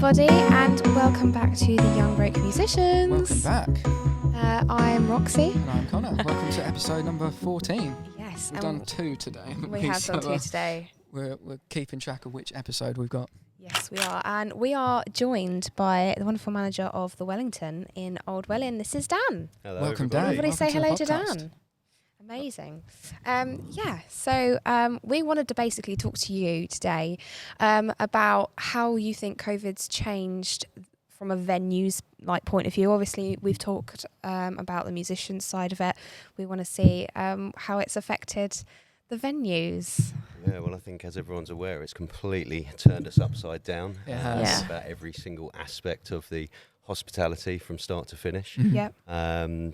everybody, and welcome back to the Young Broke Musicians. Welcome back. I'm Roxy. And I'm Connor. Welcome to episode number 14. Yes. We've done 2 today. We have done 2 today. We're keeping track of which episode we've got. Yes, we are. And we are joined by the wonderful manager of the Wellington in Old Welwyn. This is Dan. Hello, Welcome, everybody. Dan. Everybody say hello to podcast. Dan. Amazing. So we wanted to basically talk to you today about how you think COVID's changed from a venues point of view. Obviously, we've talked about the musicians side of it. We want to see how it's affected the venues. Yeah, well, I think as everyone's aware, it's completely turned us upside down. It has. Yeah. About every single aspect of the hospitality from start to finish. Yep. The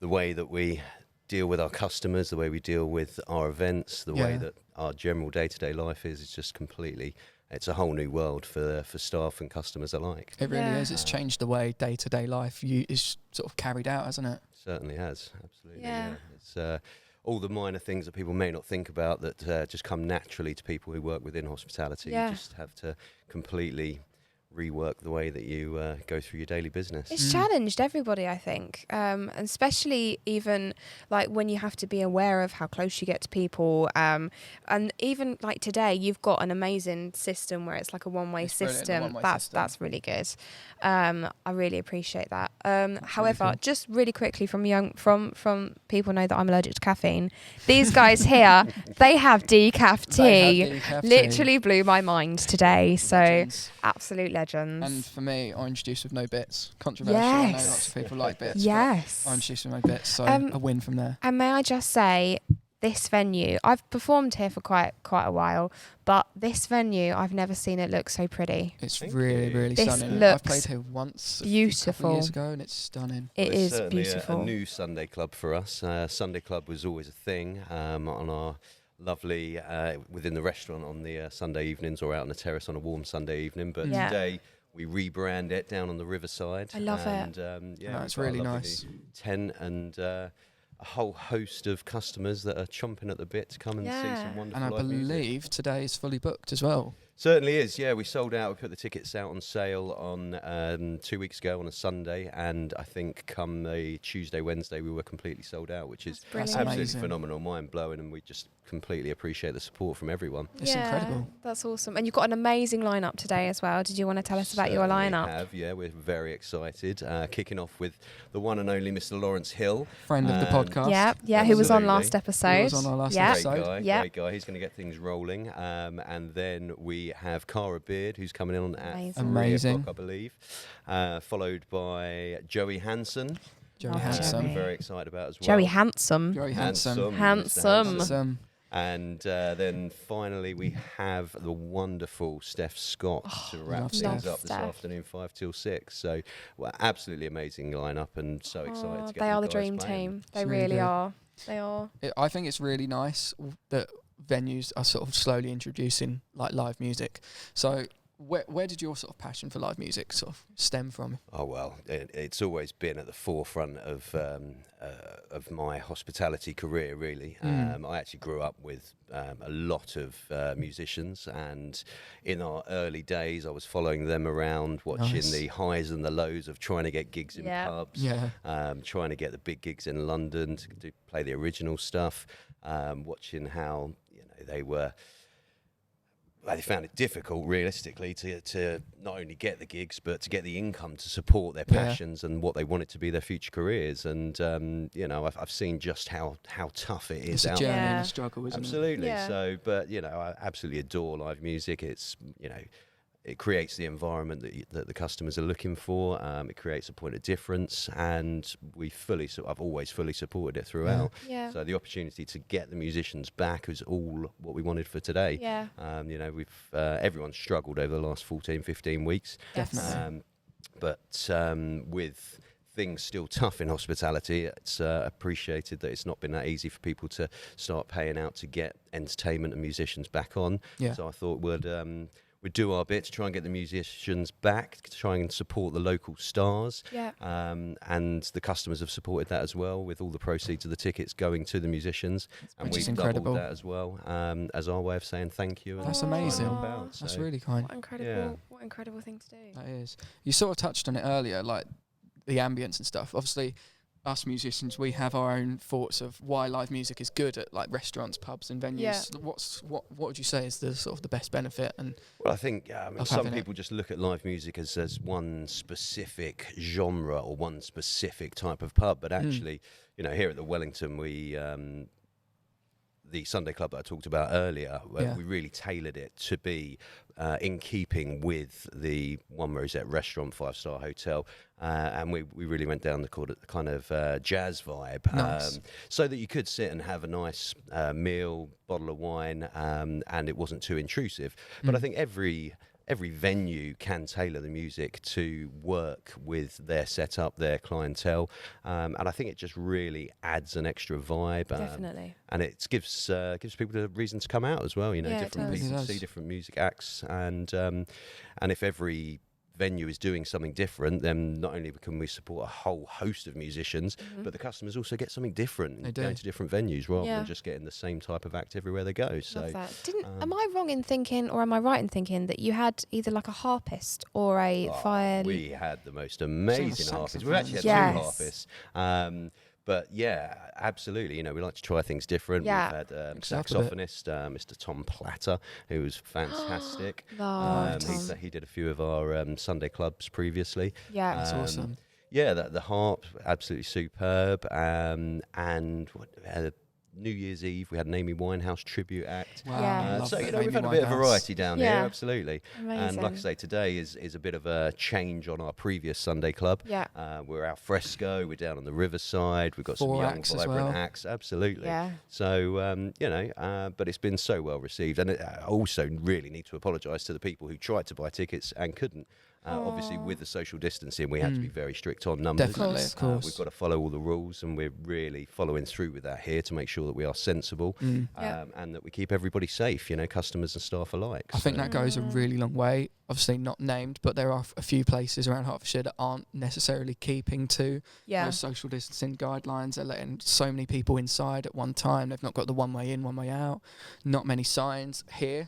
way that we deal with our customers, the way we deal with our events, the way that our general day-to-day life is just completely, it's a whole new world for staff and customers alike. It really is. It's changed the way day-to-day life is sort of carried out, hasn't it? Certainly has, absolutely. Yeah. It's all the minor things that people may not think about that just come naturally to people who work within hospitality. Yeah. You just have to completely rework the way that you go through your daily business. It's challenged everybody, I think, and especially even like when you have to be aware of how close you get to people, and even like today, you've got an amazing system where it's like a one-way It's brilliant, the system. one-way That's system. really good. I really appreciate that. However, cool. just really quickly from people know that I'm allergic to caffeine. These guys here, they have decaf tea. They have decaf tea. Literally blew my mind today. So Legends. absolute legends. And for me, orange juice with no bits. Controversial. I know Yes. lots of people like bits. Yes. But orange juice with no bits. So a win from there. And may I just say, this venue, I've performed here for quite a while, but this venue, I've never seen it look so pretty. It's Thank really, you. really This stunning. I've looks played here once a couple beautiful. of years ago and it's stunning. It Well, it's is certainly beautiful. a new Sunday club for us. Sunday club was always a thing on our lovely, within the restaurant on the Sunday evenings or out on the terrace on a warm Sunday evening. But Yeah. today we rebrand it down on the riverside. I love and, it. Yeah, No, we've it's got a really lovely nice. tent and a whole host of customers that are chomping at the bit to come and see Yeah. some wonderful And I live music. believe today is fully booked as well. Certainly is, yeah. We sold out. We put the tickets out on sale on 2 weeks ago on a Sunday, and I think come the Tuesday, Wednesday, we were completely sold out, which is brilliant. absolutely Amazing. phenomenal, mind-blowing, and we just completely appreciate the support from everyone. It's incredible. That's awesome. And you've got an amazing lineup today as well. Did you want to tell us about your Certainly lineup? have, yeah, we're very excited. Kicking off with the one and only Mr. Lawrence Hill. Friend of the podcast. Yeah, who was on Absolutely. last episode. Who was on our last yeah. episode. Great guy, Yeah. great guy. He's going to get things rolling. And then we have Cara Beard, who's coming in at Amazing. 3 Amazing. o'clock, I believe. Followed by Joey Hansen. Joey Love Handsome. Joey. We're very excited about as well. Joey Handsome. Joey Handsome. Mr. Handsome. Handsome. And then finally we have the wonderful Steph Scott to wrap love things Steph. up this Steph. afternoon, 5 till 6. So, well, absolutely amazing lineup, and so excited to get They you are the guys dream playing. team. They It's really really good. are. They are. I think it's really nice that venues are sort of slowly introducing like live music. So where did your sort of passion for live music sort of stem from? Oh well, it's always been at the forefront of my hospitality career. Really, I actually grew up with a lot of musicians, and in our early days, I was following them around, watching Nice. the highs and the lows of trying to get gigs in Yeah. pubs, Yeah. trying to get the big gigs in London to play the original stuff, watching how they found it difficult, realistically, to not only get the gigs, but to get the income to support their Yeah. passions and what they wanted to be their future careers. And, I've seen just how tough it is It's a out journey there. and Yeah. a struggle, isn't Absolutely. Yeah. So, but, I absolutely adore live music. It's, it creates the environment that the customers are looking for. It creates a point of difference, and I've always fully supported it throughout. Yeah. So the opportunity to get the musicians back is all what we wanted for today. Yeah. We've everyone's struggled over the last 14, 15 weeks. Definitely. But with things still tough in hospitality, it's appreciated that it's not been that easy for people to start paying out to get entertainment and musicians back on. Yeah. So I thought we'd do our bit to try and get the musicians back, to try and support the local stars. Yeah. And the customers have supported that as well, with all the proceeds of the tickets going to the musicians. And Which is we've incredible. doubled that as well, as our way of saying thank you. That's and amazing. trying to help out. That's So, really kind. What incredible, Yeah. what incredible thing to do. That is. You sort of touched on it earlier, like the ambience and stuff. Obviously, us musicians, we have our own thoughts of why live music is good at like restaurants, pubs, and venues. Yeah. What would you say is the sort of the best benefit? And well, I think of some having people just look at live music as one specific genre or one specific type of pub, but actually, here at the Wellington, we the Sunday club that I talked about earlier, we really tailored it to be in keeping with the One Rosette restaurant, 5-star hotel, and we really went down the kind of jazz vibe, Nice. so that you could sit and have a nice meal, bottle of wine, and it wasn't too intrusive. But I think every venue can tailor the music to work with their setup, their clientele, and I think it just really adds an extra vibe. Definitely. And it gives people the reason to come out as well. Yeah, it Different does. people It does. see different music acts, and if every venue is doing something different, then not only can we support a whole host of musicians, but the customers also get something different, They do. going to different venues rather Yeah. than just getting the same type of act everywhere they go. So Love that. Am I wrong in thinking, or am I right in thinking that you had either like a harpist or a fire? we had the most amazing Saxophone. harpists. We've actually had Yes. two harpists. But yeah, absolutely. We like to try things different. Yeah. We've had Example of it. saxophonist, Mr. Tom Platter, who was fantastic. Love Tom. He did a few of our Sunday clubs previously. Yeah. that's awesome. Yeah, the harp, absolutely superb. And New Year's Eve, we had an Amy Winehouse tribute act. Wow, Yeah. I love So that. we've Amy had a bit of Winehouse. variety down here, Yeah. absolutely. Amazing. And like I say, today is a bit of a change on our previous Sunday club. Yeah. We're al fresco. We're down on the riverside. We've got some 4 young, acts as vibrant well. acts. Absolutely. Yeah. So but it's been so well received, and I also really need to apologise to the people who tried to buy tickets and couldn't. Obviously, with the social distancing, we had to be very strict on numbers. Definitely, of course. We've got to follow all the rules, and we're really following through with that here to make sure that we are sensible Yeah. and that we keep everybody safe. Customers and staff alike. I think that goes a really long way. Obviously not named, but there are a few places around Hertfordshire that aren't necessarily keeping to Yeah. those social distancing guidelines. They're letting so many people inside at one time. They've not got the one way in, one way out. Not many signs here.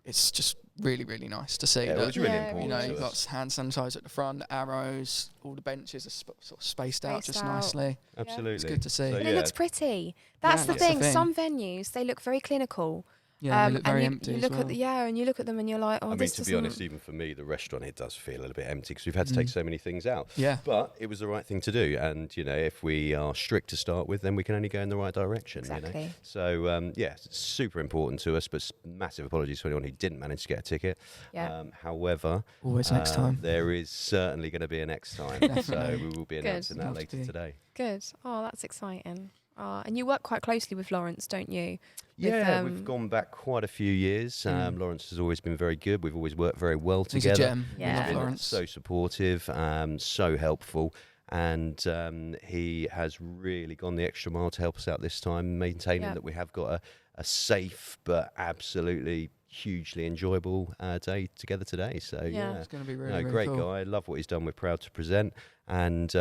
It's just really, really nice to see Yeah, it that. was really Yeah, important. You know, to you've us. got hand sanitizer at the front, arrows, all the benches are sort of spaced out Spaced just out. nicely. Absolutely. It's good to see. So, And yeah. it looks pretty. That's the that's the thing. thing. Some venues, they look very clinical. Yeah, they look very and empty you as look well. at and you look at them and you're like, oh, I mean, this to be doesn't. honest, even for me, the restaurant, it does feel a little bit empty because we've had to take so many things out. Yeah. But it was the right thing to do. And, if we are strict to start with, then we can only go in the right direction. Exactly. So, it's super important to us, but massive apologies to anyone who didn't manage to get a ticket. Yeah. However, Always next time. there is certainly going to be a next time. So we will be Good. announcing that Love later to. today. Good. Oh, that's exciting. And you work quite closely with Lawrence, don't you? Yeah, we've gone back quite a few years. Lawrence has always been very good. We've always worked very well He's a together. gem. We Yeah. love Been Lawrence. so supportive, so helpful, and he has really gone the extra mile to help us out this time, maintaining Yeah. that we have got a safe but absolutely hugely enjoyable day together today. So Yeah. It's going to be really, no, really great cool. guy. Love what he's done. We're proud to present, and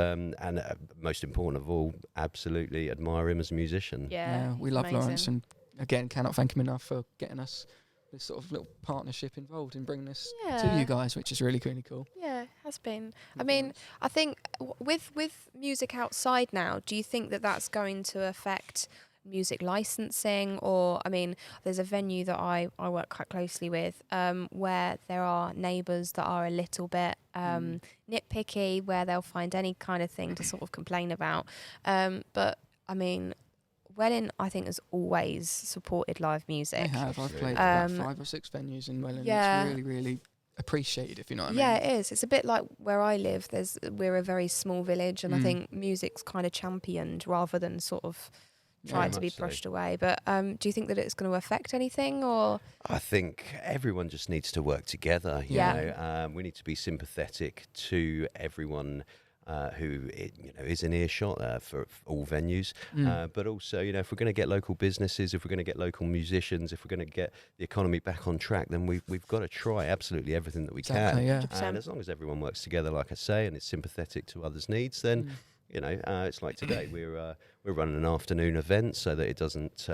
most important of all, absolutely admire him as a musician. Yeah. we he's love amazing. Lawrence, and again, cannot thank him enough for getting us this sort of little partnership involved in bringing this to Yeah. you guys, which is really, really cool. Yeah, it has been. I mean, I think with music outside now, do you think that that's going to affect music licensing? Or, I mean, there's a venue that I work quite closely with where there are neighbours that are a little bit nitpicky, where they'll find any kind of thing to sort of complain about. But, I mean, Welwyn, I think, has always supported live music. I have. I've played Um, about 5 or 6 venues in Welwyn. yeah. It's really, really appreciated, if you know what I mean. Yeah, it is. It's a bit like where I live. We're a very small village, and I Mm. think music's kind of championed rather than sort of Very tried to be much so. brushed away. But do you think that it's going to affect anything, or? I think everyone just needs to work together. You Yeah. know, we need to be sympathetic to everyone who is in earshot for all venues. But also, if we're going to get local businesses, if we're going to get local musicians, if we're going to get the economy back on track, then we've got to try absolutely everything that we can. Yeah. 100%. And as long as everyone works together, like I say, and is sympathetic to others' needs, then it's like today we're running an afternoon event so that it doesn't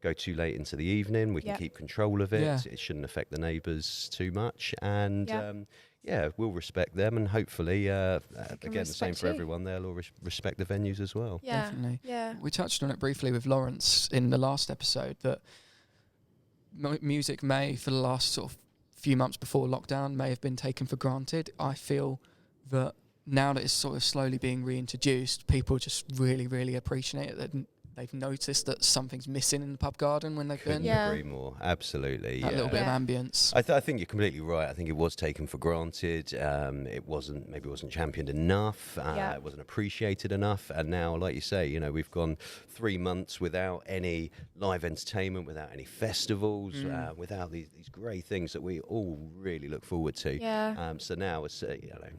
go too late into the evening. We can keep control of it. Yeah. It shouldn't affect the neighbours too much, and we'll respect them, and hopefully, again, the same for everyone. They'll all respect the venues as well. Yeah, Definitely. yeah. We touched on it briefly with Lawrence in the last episode that music may, for the last sort of few months before lockdown, may have been taken for granted. I feel that now that it's sort of slowly being reintroduced, people just really, really appreciate it. That they've noticed that something's missing in the pub garden when they've Couldn't been. agree more. Absolutely. That little bit of ambience. I think you're completely right. I think it was taken for granted. It wasn't championed enough. It wasn't appreciated enough. And now, like you say, we've gone 3 months without any live entertainment, without any festivals, without these great things that we all really look forward to. Yeah. So now, it's,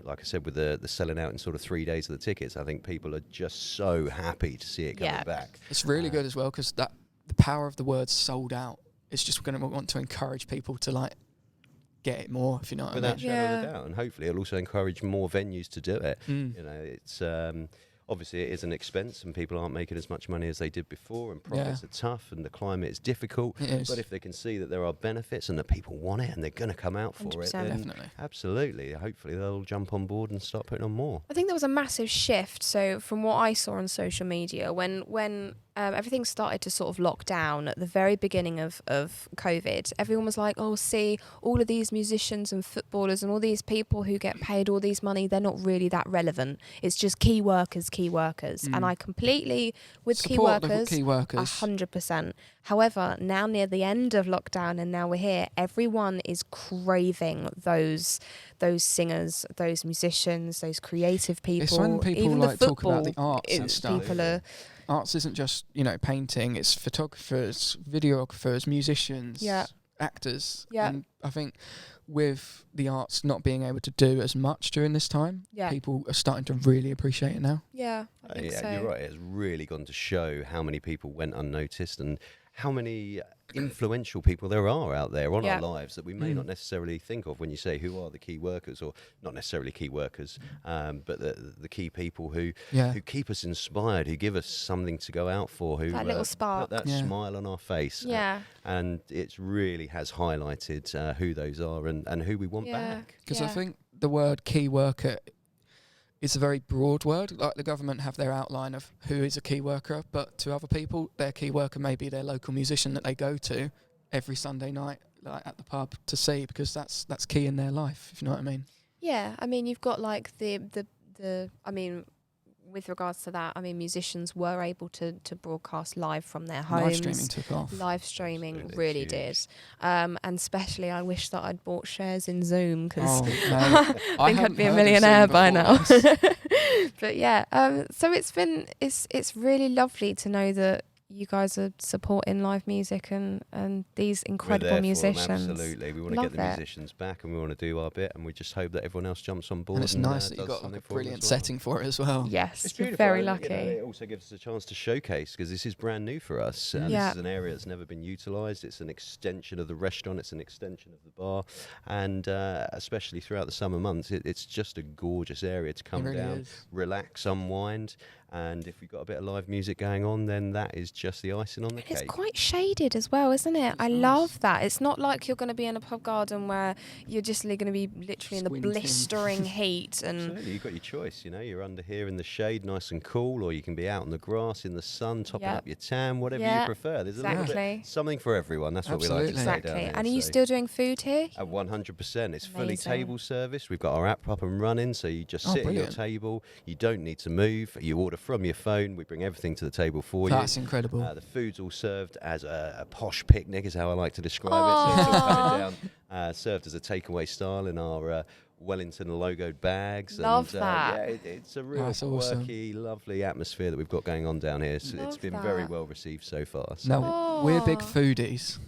like I said, with the selling out in sort of 3 days of the tickets, I think people are just so happy to see it coming back. It's really good as well because the power of the word "sold out" is just going to want to encourage people to get it more, if you know what I mean. Without shadow of a doubt, and hopefully it'll also encourage more venues to do it. It's obviously it is an expense, and people aren't making as much money as they did before, and profits are tough, and the climate is difficult. It is. But if they can see that there are benefits and that people want it and they're going to come out for 100%. it, then Definitely. absolutely, hopefully they'll jump on board and start putting on more. I think there was a massive shift. So from what I saw on social media, when everything started to sort of lock down at the very beginning of COVID, everyone was like, oh, see, all of these musicians and footballers and all these people who get paid all these money, they're not really that relevant. It's just key workers. And I completely, with Support key key workers. 100%. However, now near the end of lockdown and now we're here, everyone is craving those singers, those musicians, those creative people. It's when people even talk about the arts and stuff. People are, arts isn't just painting. It's photographers, videographers, musicians, actors. And I think with the arts not being able to do as much during this time, people are starting to really appreciate it now. Yeah, I think so. You're right. It's really gone to show how many people went unnoticed and how many influential people there are out there on our lives that we may not necessarily think of when you say who are the key workers, or not necessarily key workers, but the key people who keep us inspired, who give us something to go out for, who that little spark, put that smile on our face. And it really has highlighted who those are and who we want back. Because I think the word key worker is a very broad word. Like the government have their outline of who is a key worker, but to other people, their key worker may be their local musician that they go to every Sunday night, at the pub to see, because that's key in their life, if you know what I mean. Yeah, I mean, you've got with regards to that, I mean, musicians were able to broadcast live from their homes. Live streaming took off. Live streaming Absolutely really huge. did. And especially, I wish that I'd bought shares in Zoom, because I think I'd haven't be a heard of millionaire Zoom by before now. this. But so it's really lovely to know that you guys are supporting live music and these incredible musicians. Absolutely, we want to get the musicians back, and we want to do our bit, and we just hope that everyone else jumps on board. And it's nice that you've got a brilliant setting for it as well. Yes, it's you're beautiful. very lucky. It also gives us a chance to showcase, because this is brand new for us. This is an area that's never been utilised. It's an extension of the restaurant. It's an extension of the bar, and especially throughout the summer months, it's just a gorgeous area to come down, relax, unwind. And if we've got a bit of live music going on, then that is just the icing on the cake. It's quite shaded as well, isn't it? I love that. It's not like you're going to be in a pub garden where you're just going to be literally in the blistering heat. And absolutely, you've got your choice. You're under here in the shade, nice and cool, or you can be out on the grass in the sun, topping up your tan, whatever you prefer. There's a little bit, something for everyone. That's what we like to say down here. And are you still doing food here? 100%. It's fully table service. We've got our app up and running, so you just sit at your table. You don't need to move. You order from your phone. We bring everything to the table for you. That's incredible. The food's all served as a posh picnic, is how I like to describe it. So it's all coming down, served as a takeaway style in our Wellington logoed bags. Love that. It's a real quirky, lovely atmosphere that we've got going on down here. So it's been very well received so far. So. No, we're big foodies.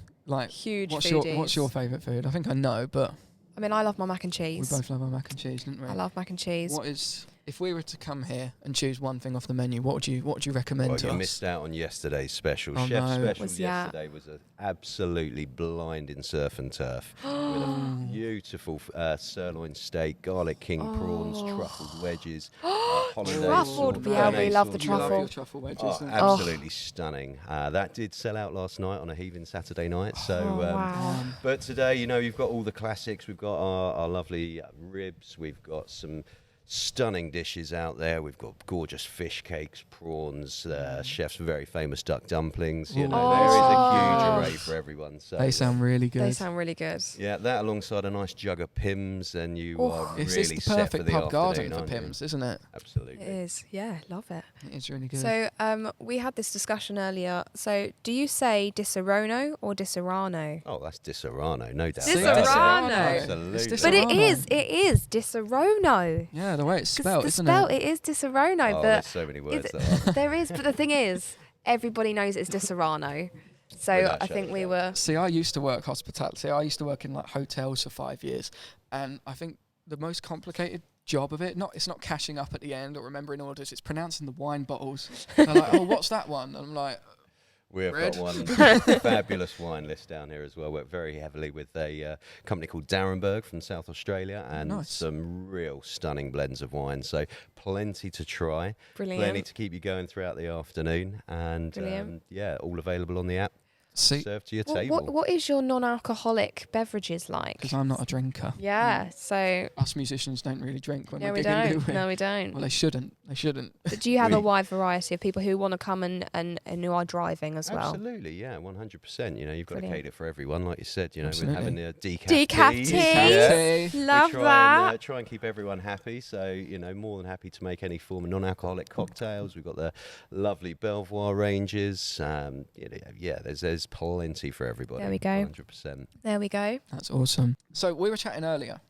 Huge foodies. What's your favourite food? I think I know, but I mean, I love my mac and cheese. We both love our mac and cheese, don't we? I love mac and cheese. What is If we were to come here and choose one thing off the menu, what would you recommend Well, to you us? missed out on yesterday's special. Oh, Chef's no. special Was yesterday was an absolutely blinding surf and turf with a beautiful sirloin steak, garlic king prawns, truffled wedges, hollandaise Truffled, sauce, yeah, we béarnaise love the sauce. You love truffle. your truffle wedges. Oh, don't you? absolutely stunning. That did sell out last night on a heaving Saturday night. So, Wow. but today, you've got all the classics. We've got our lovely ribs. We've got some stunning dishes out there. We've got gorgeous fish cakes, prawns, chef's very famous duck dumplings. There is a huge array for everyone. So They sound really good. They sound really good. yeah, that alongside a nice jug of Pimm's, and you are It's really the set for perfect the pub garden afternoon, for aren't you? Pimm's, isn't it? Absolutely. It is. Yeah, love it. It is really good. So we had this discussion earlier. So do you say Disaronno or Disaronno? Oh, that's Disaronno, no doubt. Disaronno. Absolutely. It's But it Disaronno. is Disaronno. Yeah, the way it's 'Cause spelled, the isn't spell, it? it is Disaronno, Oh, but there's so many words there. there is. But the thing is, everybody knows it's Disaronno. So Without I shadow think of we doubt. were. See, I used to work hospitality. I used to work in like hotels for 5 years, and I think the most complicated job of it's not cashing up at the end or remembering orders. It's pronouncing the wine bottles. They're like, oh, what's that one? And I'm like, We've Red. got one fabulous wine list down here as well. Work very heavily with a company called Darrenberg from South Australia, and nice. some real stunning blends of wine. So plenty to try, plenty Brilliant. to keep you going throughout the afternoon, and Brilliant. all available on the app. see, Served to your What, table. what is your non-alcoholic beverages like? because I'm not a drinker. Yeah. So Us musicians don't really drink when yeah, we're we gigging, do don't. we? No, we don't. Well, they shouldn't. They shouldn't. But do you have a we- wide variety of people who want to come and who are driving as well? Absolutely, yeah, 100%. You've got Brilliant. to cater for everyone, like you said. We're Absolutely. having a decaf Decaf teas. tea. Yeah. Tea. Love we try that. And, try and keep everyone happy. So, more than happy to make any form of non-alcoholic cocktails. We've got the lovely Belvoir ranges. There's plenty for everybody. There we go. 100%. There we go. That's awesome. So we were chatting earlier.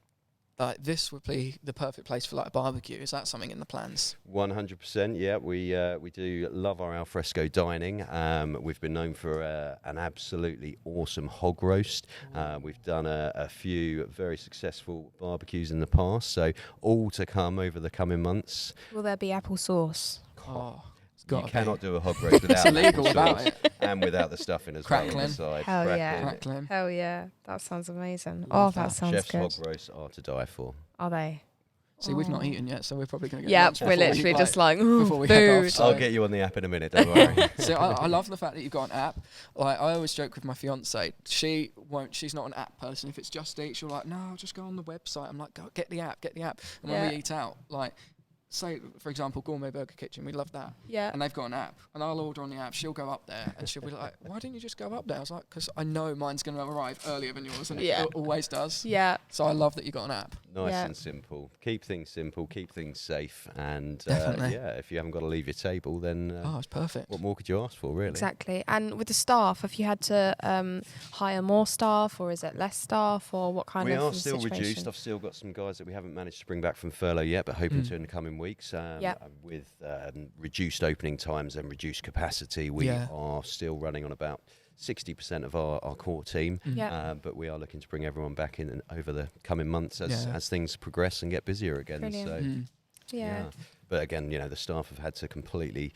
Like this would be the perfect place for like a barbecue. Is that something in the plans? 100%, yeah. We do love our alfresco dining. We've been known for an absolutely awesome hog roast. We've done a few very successful barbecues in the past, so all to come over the coming months. Will there be apple sauce? Oh, it's You got cannot do a hog roast without It's illegal apple without sauce it. and without the stuffing as well on Crackling. the side. Hell yeah. Crackling. Hell yeah, that sounds amazing. Love Oh, that that. sounds Chef's good. hog roasts are to die for. Are they? See, we've not Oh. eaten yet, so we're probably going to get Yeah, lunch we're before we, literally just like, before we head off. food. So. I'll get you on the app in a minute, don't worry. So I love the fact that you've got an app. Like I always joke with my fiance, she's not an app person. If it's Just Eat, she'll like, no, I'll just go on the website. I'm like, go get the app. And when we Yeah. eat out, like, say for example, Gourmet Burger Kitchen, we love that, Yeah. and they've got an app, and I'll order on the app. She'll go up there, and she'll be like, why didn't you just go up there? I was like, because I know mine's going to arrive earlier than yours, and Yeah. it always does. Yeah. So I love that you got an app. Nice Yeah. and simple. Keep things simple, keep things safe, and Definitely. if you haven't got to leave your table, then Oh, it's perfect. what more could you ask for, really? Exactly. And with the staff, have you had to hire more staff, or is it less staff, or what kind We of are still situation? reduced. I've still got some guys that we haven't managed to bring back from furlough yet, but hoping to in the coming weeks. Yep. With reduced opening times and reduced capacity, we Yeah. are still running on about 60% of our core team. Yeah. But we are looking to bring everyone back in over the coming months Yeah. as things progress and get busier again. Brilliant. So, Mm. Yeah. But again, the staff have had to completely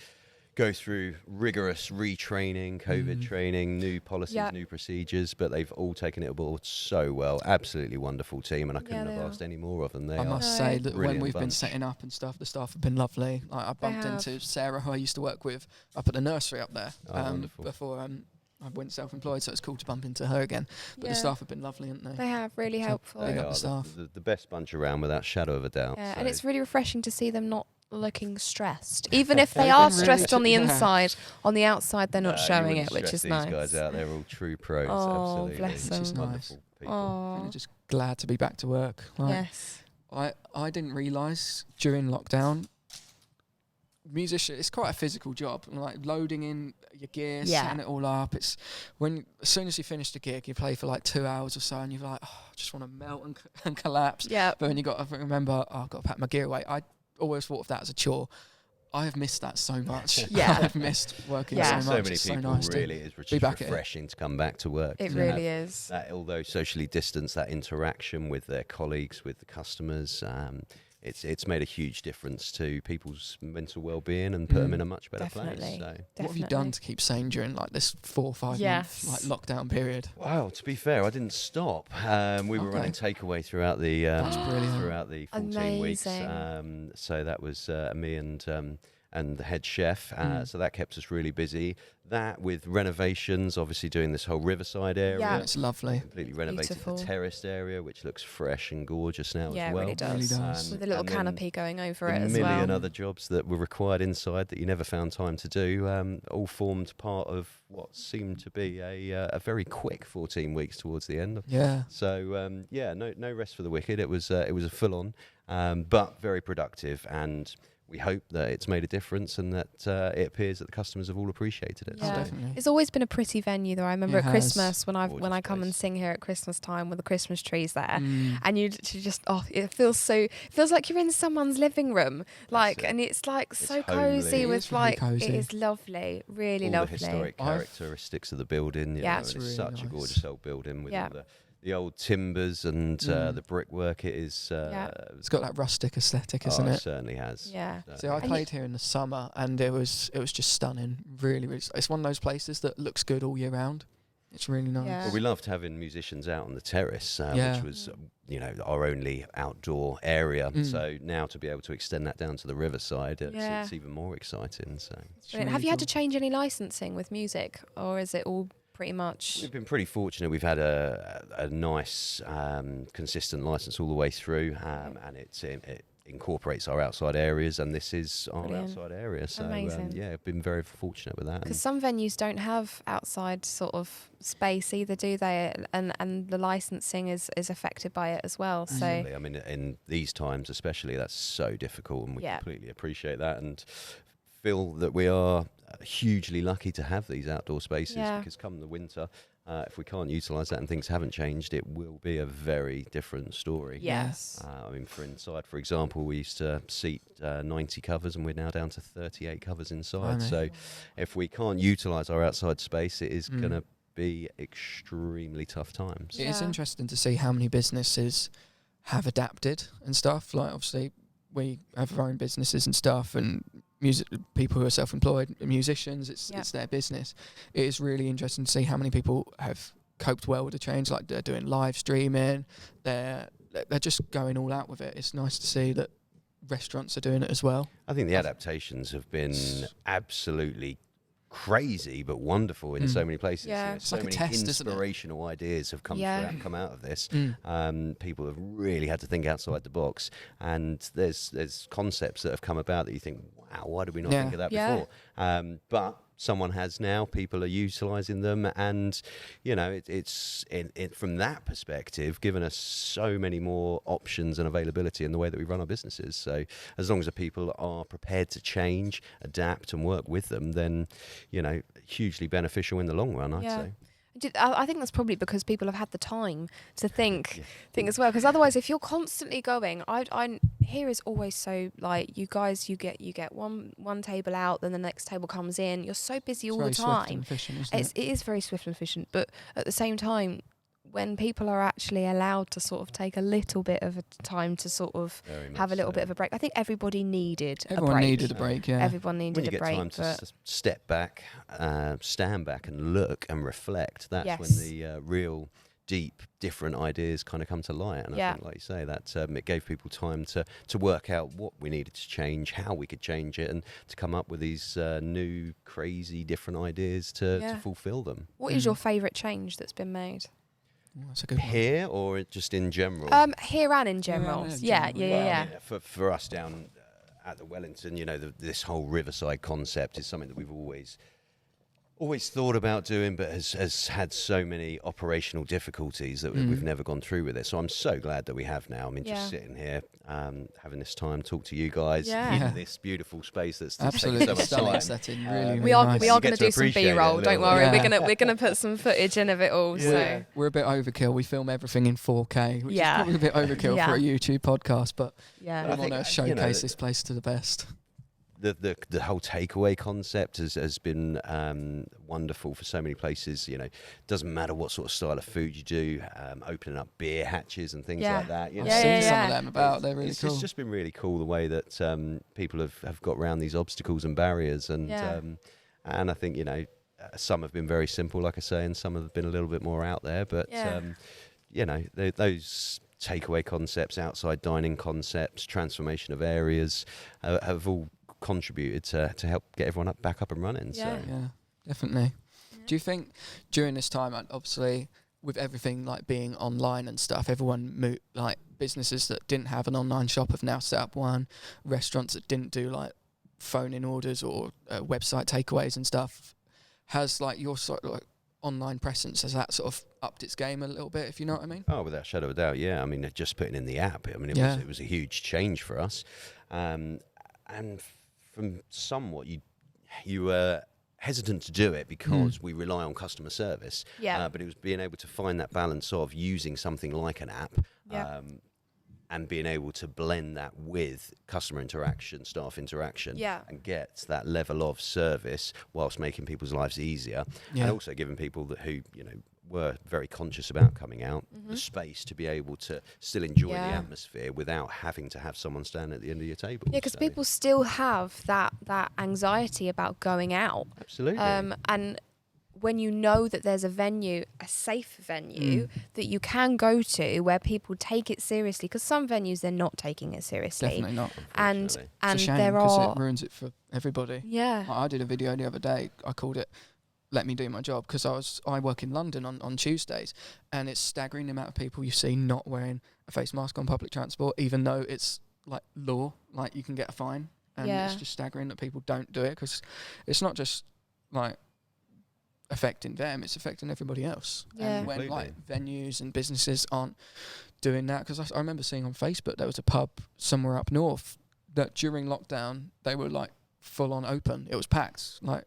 go through rigorous retraining, COVID training, new policies, Yeah. new procedures, but they've all taken it aboard so well. Absolutely wonderful team, and I couldn't they have are. asked any more of them. They I are. must No. say that when Brilliant we've been bunch. setting up and stuff, the staff have been lovely. Like I bumped have. into Sarah, who I used to work with up at the nursery up there Oh, wonderful. before I went self-employed, so it's cool to bump into her again. But Yeah. the staff have been lovely, haven't they? They have really So helpful. Big They up the are staff. the best bunch around, without shadow of a doubt. Yeah, So and it's really refreshing to see them not looking stressed, even if they They've are been really stressed on the yeah. inside. On the outside, they're not you showing wouldn't it, which stress is these nice. guys out, they're all true pros. Oh, absolutely. bless Which is them. Wonderful people. Oh, I'm just glad to be back to work. Like, yes. I didn't realise during lockdown, it's quite a physical job. Like loading in your gear, Yeah. setting it all up. It's as soon as you finish the gig, you play for like 2 hours or so, and you're like, oh, I just want to melt and collapse. Yeah. But then you got to remember, oh, I've got to pack my gear away. I always thought of that as a chore. I have missed that so much. Yeah. I've missed working Yeah. so So much. many It's people so nice really is be back at it. refreshing to come back to work. It to really have is. that, although socially distanced, that interaction with their colleagues, with the customers, it's made a huge difference to people's mental well-being and put them in a much better place. So. What have you done to keep sane during like this 4 or 5 month like lockdown period? Well, to be fair, I didn't stop. We were running takeaway throughout the 14 weeks. So that was me and the head chef. So that kept us really busy. That with renovations, obviously doing this whole riverside area. Yeah, it's lovely. Completely renovated the terraced area, which looks fresh and gorgeous now as well. Yeah, it really does. With a little canopy going over it as well. A million other jobs that were required inside that you never found time to do, all formed part of what seemed to be a very quick 14 weeks towards the end. Yeah. So no rest for the wicked. It was a full on, but very productive, and we hope that it's made a difference and that it appears that the customers have all appreciated it. Yeah. Oh, definitely. It's always been a pretty venue though. I remember at Christmas when I come and place. sing here at Christmas time with the Christmas trees there, and you just it feels like you're in someone's living room, and it's like it's so cozy with like cozy. It is lovely, really all lovely. the historic characteristics of the building. It's really such a nice. gorgeous old building with all the old timbers and the brickwork. It is. It's got that rustic aesthetic, isn't it? it? Certainly has. Yeah. So I played here in the summer, and it was just stunning. Really, really. It's one of those places that looks good all year round. It's really nice. Yeah. Well, we loved having musicians out on the terrace, which was our only outdoor area. So now to be able to extend that down to the riverside, it's even more exciting. So. Really have you had to change any licensing with music, or is it all pretty much? We've been pretty fortunate. We've had a nice, consistent license all the way through, and it incorporates our outside areas, and this is our outside area. So I've been very fortunate with that. Because some venues don't have outside sort of space either, do they? And the licensing is affected by it as well. So I mean, in these times especially, that's so difficult, and we completely appreciate that and feel that we are hugely lucky to have these outdoor spaces, because come the winter, if we can't utilise that and things haven't changed, it will be a very different story. Yes. I mean, for inside, for example, we used to seat 90 covers, and we're now down to 38 covers inside. So if we can't utilise our outside space, it is going to be extremely tough times. It is interesting to see how many businesses have adapted and stuff. Like, obviously, we have our own businesses and stuff, and people who are self-employed, musicians, it's their business. It is really interesting to see how many people have coped well with the change. Like, they're doing live streaming, they're just going all out with it. It's nice to see that restaurants are doing it as well. I think the adaptations have been absolutely crazy but wonderful in so many places. So like many inspirational ideas have come out of this. People have really had to think outside the box, and there's concepts that have come about that you think, wow, why did we not think of that before? But someone has now, people are utilising them, and it's from that perspective given us so many more options and availability in the way that we run our businesses. So as long as the people are prepared to change, adapt and work with them, then hugely beneficial in the long run, I'd say. I think that's probably because people have had the time to think as well. Because otherwise, if you're constantly going, I here is always so like you guys, you get one table out, then the next table comes in. You're so busy all the time. Swift and efficient, isn't it? It is very swift and efficient, but at the same time, when people are actually allowed to sort of take a little bit of a time to sort of have a little bit of a break, I think everybody needed a break. Everyone needed a break, yeah. Everyone needed a break. When you get time to step back, stand back and look and reflect, that's when the real deep, different ideas kind of come to light. And I think, like you say, that it gave people time to work out what we needed to change, how we could change it, and to come up with these new, crazy, different ideas to fulfill them. What is your favourite change that's been made? That's a good one. Here or just in general? Here and in general. Yeah. I mean, for us down at the Wellington, this whole riverside concept is something that we've always thought about doing, but has had so many operational difficulties that we've never gone through with it. So I'm so glad that we have now. I mean, just sitting here, having this time, talk to you guys in this beautiful space that's absolutely taken so much time. Setting, really, we are nice. going to do some B-roll. Don't worry, we're gonna put some footage in of it all. So we're a bit overkill. We film everything in 4K, which is probably a bit overkill for a YouTube podcast, but we want to showcase this place to the best. the whole takeaway concept has been wonderful for so many places. You know, doesn't matter what sort of style of food you do, opening up beer hatches and things like that. You I've know, seen some of them about. They're really cool. It's just been really cool the way that people have got around these obstacles and barriers, and I think, you know, some have been very simple, like I say, and some have been a little bit more out there. But you know, those takeaway concepts, outside dining concepts, transformation of areas have all contributed to help get everyone back up and running. Yeah, definitely. Do you think during this time, obviously with everything like being online and stuff, everyone like businesses that didn't have an online shop have now set up one, restaurants that didn't do like phone-in orders or website takeaways and stuff, has like your sort of like online presence, has that sort of upped its game a little bit, if you know what I mean? Oh, without a shadow of a doubt, yeah. I mean, just putting in the app, I mean, it was a huge change for us. And from somewhat, you were hesitant to do it because we rely on customer service. But it was being able to find that balance of using something like an app and being able to blend that with customer interaction, staff interaction, and get that level of service whilst making people's lives easier, and also giving people who, you know, were very conscious about coming out, the space to be able to still enjoy the atmosphere without having to have someone stand at the end of your table. Yeah, because people still have that anxiety about going out. Absolutely. And when you know that there's a venue, a safe venue that you can go to where people take it seriously, because some venues they're not taking it seriously. Definitely not. And it's a shame because it ruins it for everybody. Yeah. I did a video the other day. I called it "Let Me Do My Job" because I work in London on Tuesdays, and it's staggering the amount of people you see not wearing a face mask on public transport, even though it's like law, like you can get a fine, and it's just staggering that people don't do it, because it's not just like affecting them, it's affecting everybody else. And when like venues and businesses aren't doing that, because I remember seeing on Facebook there was a pub somewhere up north that during lockdown they were like full on open. It was packed. Like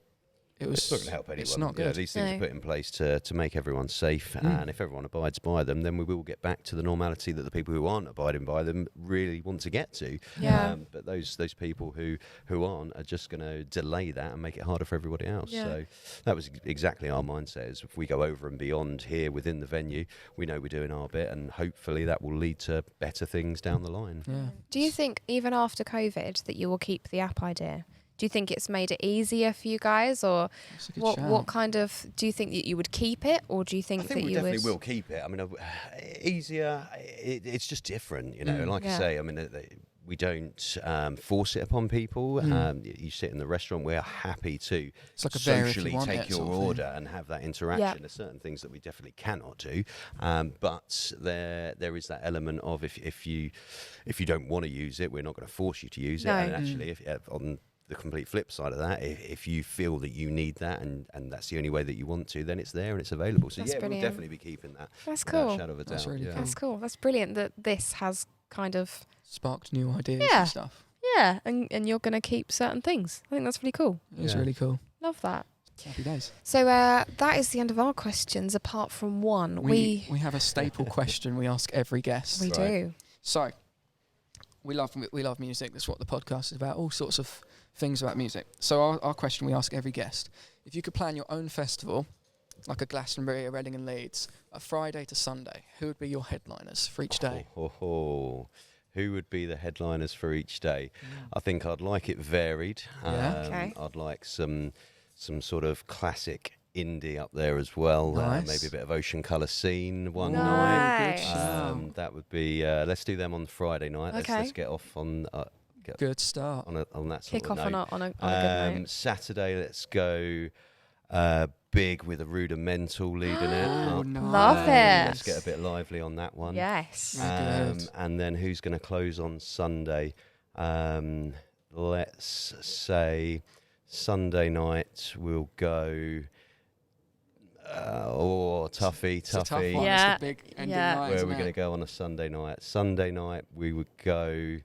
it's not going to help anyone. It's not good. These things are put in place to make everyone safe, and if everyone abides by them, then we will get back to the normality that the people who aren't abiding by them really want to get to. But those people who aren't are just going to delay that and make it harder for everybody else. So that was exactly our mindset, is if we go over and beyond here within the venue, we know we're doing our bit, and hopefully that will lead to better things down the line. Do you think even after COVID that you will keep the app idea? Do you think it's made it easier for you guys, or what kind of, do you think that you would keep it, or do you think that you would? I think we definitely will keep it. I mean, easier, it's just different, you know. Like I say, I mean, we don't force it upon people. You sit in the restaurant, we're happy to socially take your order and have that interaction. There's certain things that we definitely cannot do, but there is that element of if you don't want to use it, we're not going to force you to use it. And actually, on the complete flip side of that, if you feel that you need that and that's the only way that you want to, then it's there and it's available. So we'll definitely be keeping that. That's cool. Shadow of a doubt. That's really cool. That's cool. That's brilliant that this has kind of sparked new ideas and stuff. Yeah, and you're going to keep certain things. I think that's really cool. It's really cool. Love that. Happy days. So that is the end of our questions, apart from one. We have a staple question we ask every guest. We do. So we love music. That's what the podcast is about. All sorts of things about music. So our question we ask every guest: if you could plan your own festival, like a Glastonbury, a Reading and Leeds, a Friday to Sunday, who would be your headliners for each day? Who would be the headliners for each day? I think I'd like it varied. I'd like some sort of classic indie up there as well. Maybe a bit of Ocean Colour Scene one night. That would be. Let's do them on Friday night. Let's get off on. Good start on that sort Kick of off note. on a good note. Saturday, let's go big with a Rudimental leading it. Nice. Love it. Let's get a bit lively on that one. Yes. And then who's going to close on Sunday? Let's say Sunday night we'll go. Toughy. It's a tough one. It's the big ending night. Where are we going to go on a Sunday night? Sunday night we would go.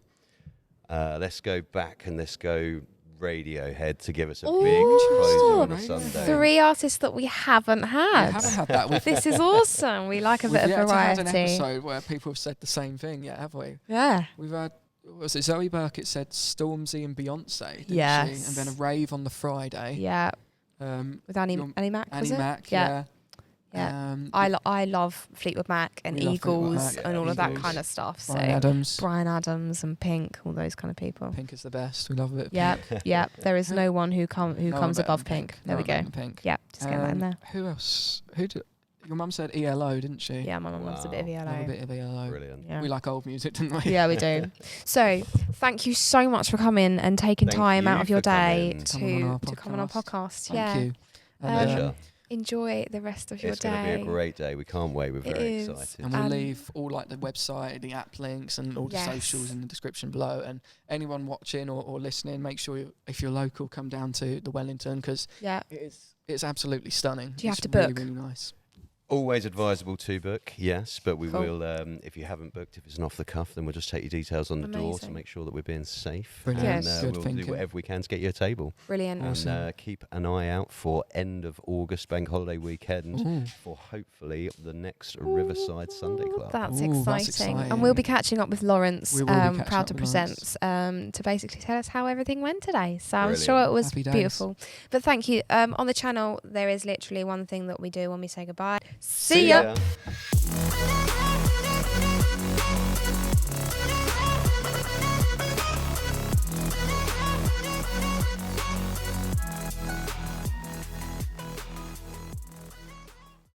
Let's go back and let's go Radiohead to give us a big closer on a Sunday. 3 artists that we haven't had. We haven't had that. This is awesome. We like a bit of variety. We've had an episode where people have said the same thing, have we? Yeah. We've had was it Zoe Burkett said Stormzy and Beyonce, didn't Yes. she? And then a rave on the Friday. Yeah. With Annie your- Mac, was Annie it? Mac, Yeah. yeah. I love Fleetwood Mac and We love Fleetwood Eagles Mac, and all of that Eagles, kind of stuff. Bryan So Adams. Bryan Adams and Pink, all those kind of people. Pink is the best. We love a bit of Yep, Pink. yep. There is no one who No comes one better above than Pink. No There we one go. better than Pink. Yep, just get that in there. Who else? Your mum said ELO, didn't she? Yeah, my mum loves a bit of Wow. Love a ELO. bit of ELO. Brilliant. Yeah. We like old music, didn't we? Yeah, we do. So, thank you so much for coming and taking Thank time out you of your for day coming. to come on our podcast. Thank Yeah. you. Pleasure. Enjoy the rest of your It's day. going to be a great day. We can't wait. We're It very is. excited. And we'll Um, leave all like the website, the app links, and all the Yes. socials in the description below. And anyone watching or listening, make sure if you're local, come down to the Wellington because Yeah. it's absolutely stunning. Do you have It's to really, book? really nice. Always advisable to book, yes, but we Cool. will, if you haven't booked, if it's an off the cuff, then we'll just take your details on the door to Amazing. make sure that we're being safe. Brilliant. And Yes. Good we'll thinking. do whatever we can to get you a table. Brilliant. Awesome. And keep an eye out for end of August bank holiday weekend Ooh. for hopefully the next Riverside Sunday Club. That's Ooh, exciting. that's And exciting. we'll be catching up with Lawrence, We will be catching proud up to with present, to basically tell us how everything went today. So I'm Brilliant. sure it was Happy days. beautiful. But thank you. On the channel, there is literally one thing that we do when we say goodbye. See ya. ya.